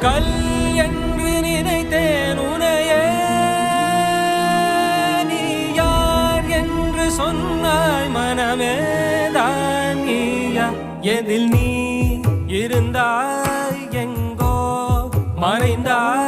கல் என்று நினைத்தேன் உனையே, நீ யார் என்று சொன்னாய் மனமே தான் நீயா. எதில் நீ இருந்தாய், எங்கோ மறைந்தாய்.